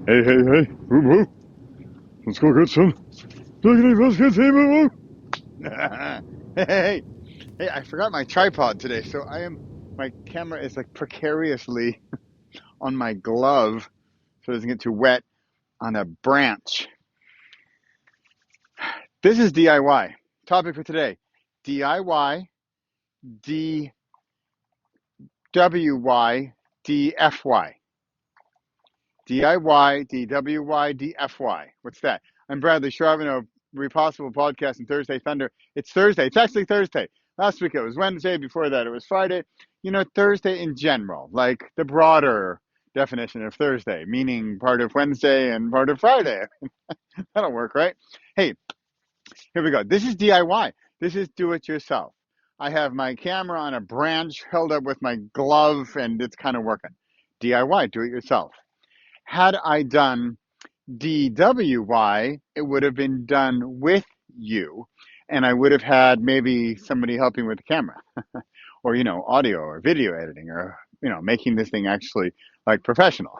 Hey, hey, hey, woo woo. Let's go get some. Let's get some woo woo. Hey, hey, I forgot my tripod today, so my camera is like precariously on my glove so it doesn't get too wet on a branch. This is DIY. Topic for today: DIY, DWY, DFY. DIY, DWY, DFY. What's that? I'm Bradley Charbonneau, Repossible Podcast and Thursday Thunder. It's Thursday. It's actually Thursday. Last week it was Wednesday. Before that it was Friday. You know, Thursday in general, like the broader definition of Thursday, meaning part of Wednesday and part of Friday. That'll work, right? Hey, here we go. This is DIY. This is do it yourself. I have my camera on a branch held up with my glove and it's kind of working. DIY, do it yourself. Had I done DWY, it would have been done with you, and I would have had maybe somebody helping with the camera, or audio or video editing, or making this thing actually like professional.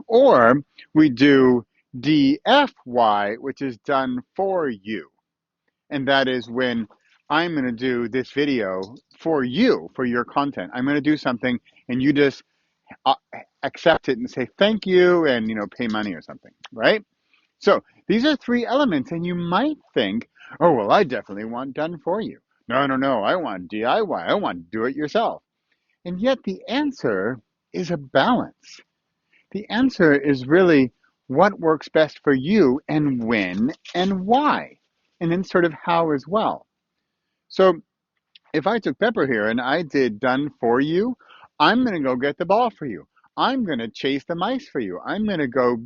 Or we do DFY, which is done for you, and that is when I'm going to do this video for you, for your content. I'm going to do something, and you just uh, accept it and say thank you and pay money or something, right? So these are three elements, and you might think, oh well, I definitely want done for you. No, no, no, I want DIY. I want to do it yourself. And yet the answer is a balance. The answer is really what works best for you and when and why, and then sort of how as well. So if I took Pepper here and I did done for you, I'm going to go get the ball for you. I'm going to chase the mice for you. I'm going to go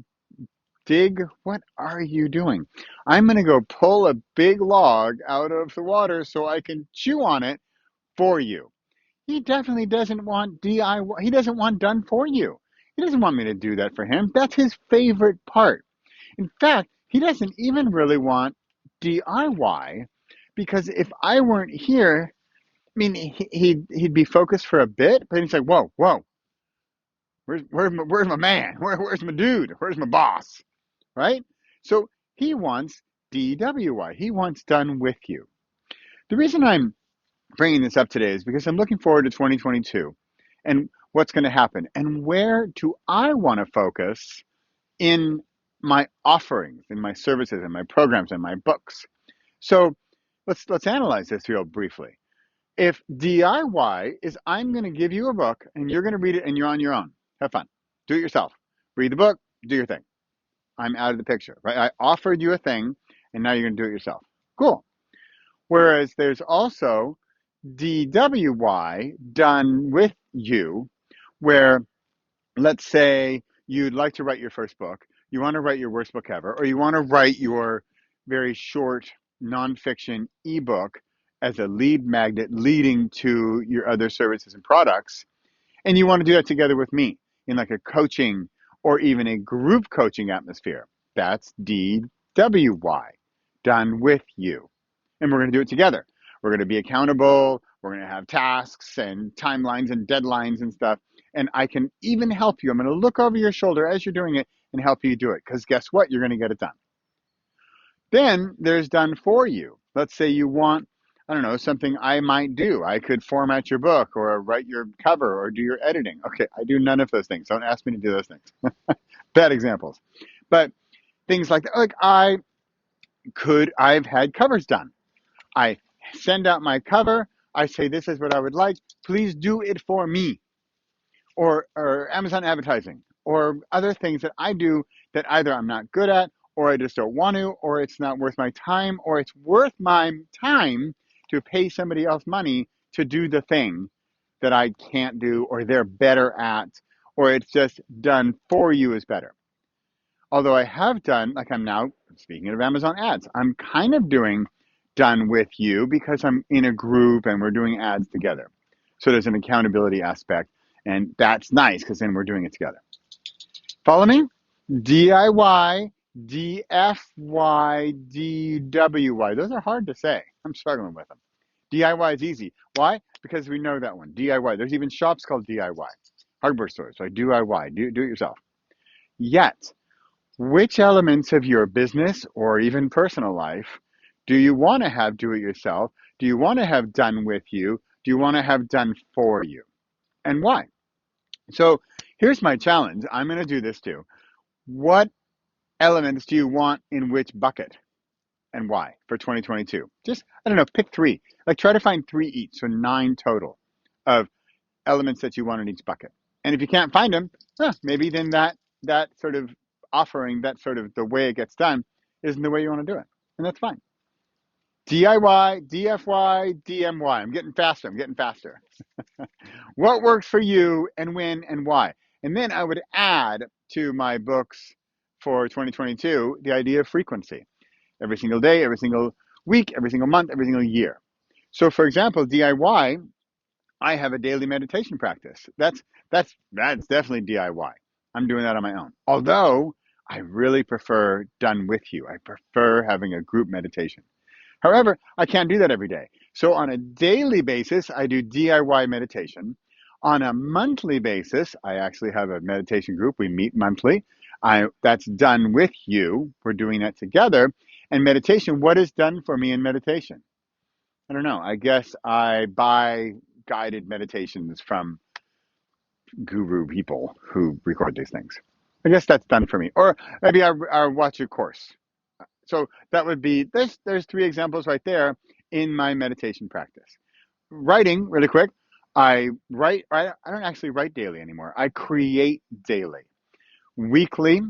dig. What are you doing? I'm going to go pull a big log out of the water so I can chew on it for you. He definitely doesn't want DIY. He doesn't want done for you. He doesn't want me to do that for him. That's his favorite part. In fact, he doesn't even really want DIY because if I weren't here, I mean, he'd be focused for a bit, but he's like, whoa, whoa, where's my man? Where's my dude? Where's my boss? Right? So he wants DWY. He wants done with you. The reason I'm bringing this up today is because I'm looking forward to 2022 and what's going to happen and where do I want to focus in my offerings, in my services, in my programs, in my books. So let's analyze this real briefly. If DIY is I'm going to give you a book and you're going to read it and you're on your own, have fun, do it yourself, read the book, do your thing. I'm out of the picture, right? I offered you a thing and now you're going to do it yourself. Cool. Whereas there's also DWY, done with you, where let's say you'd like to write your first book, you want to write your worst book ever, or you want to write your very short nonfiction ebook as a lead magnet leading to your other services and products. And you want to do that together with me in like a coaching or even a group coaching atmosphere. That's DWY, done with you. And we're going to do it together. We're going to be accountable. We're going to have tasks and timelines and deadlines and stuff. And I can even help you. I'm going to look over your shoulder as you're doing it and help you do it. Because guess what? You're going to get it done. Then there's done for you. Let's say you want, I don't know, something I might do. I could format your book or write your cover or do your editing. Okay, I do none of those things. Don't ask me to do those things. Bad examples. But things like that. Like I've had covers done. I send out my cover. I say, this is what I would like. Please do it for me. Or Amazon advertising or other things that I do that either I'm not good at or I just don't want to, or it's not worth my time, or it's worth my time to pay somebody else money to do the thing that I can't do or they're better at, or it's just done for you is better. Although I have done, like I'm now, speaking of Amazon ads, I'm kind of doing done with you because I'm in a group and we're doing ads together. So there's an accountability aspect, and that's nice because then we're doing it together. Follow me? DIY, DFY, DWY. Those are hard to say. I'm struggling with them. DIY is easy. Why? Because we know that one. DIY. There's even shops called DIY. Hardware stores. Like DIY. Do it yourself. Yet, which elements of your business or even personal life do you want to have do it yourself? Do you want to have done with you? Do you want to have done for you? And why? So here's my challenge. I'm going to do this too. What elements do you want in which bucket and why for 2022? Just, I don't know, pick three. Like try to find three each, so 9 total of elements that you want in each bucket. And if you can't find them, maybe then that sort of offering, that sort of the way it gets done, isn't the way you want to do it. And that's fine. DIY, DFY, DMY. I'm getting faster. I'm getting faster. What works for you and when and why? And then I would add to my books for 2022 the idea of frequency. Every single day, every single week, every single month, every single year. So for example, DIY, I have a daily meditation practice. That's definitely DIY. I'm doing that on my own. Although I really prefer done with you. I prefer having a group meditation. However, I can't do that every day. So on a daily basis, I do DIY meditation. On a monthly basis, I actually have a meditation group. We meet monthly. That's done with you. We're doing that together. And meditation, what is done for me in meditation? I don't know. I guess I buy guided meditations from guru people who record these things. I guess that's done for me. Or maybe I watch a course. So that would be, there's 3 examples right there in my meditation practice. Writing, really quick, I don't actually write daily anymore. I create daily. Weekly,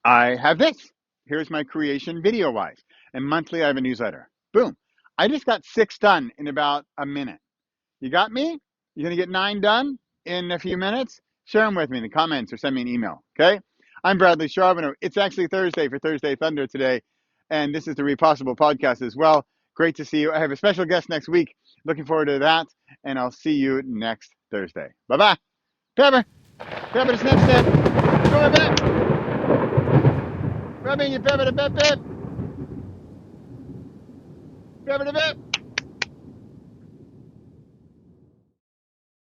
I have this. Here's my creation video wise. And monthly, I have a newsletter. Boom. I just got 6 done in about a minute. You got me? You're going to get 9 done in a few minutes? Share them with me in the comments or send me an email, okay? I'm Bradley Charbonneau. It's actually Thursday for Thursday Thunder today, and this is the Repossible podcast as well. Great to see you. I have a special guest next week. Looking forward to that, and I'll see you next Thursday. Bye-bye. Pepper. Pepper to snip snip. Go on back. Rubbing your pepper to pep pep. Pepper to pep.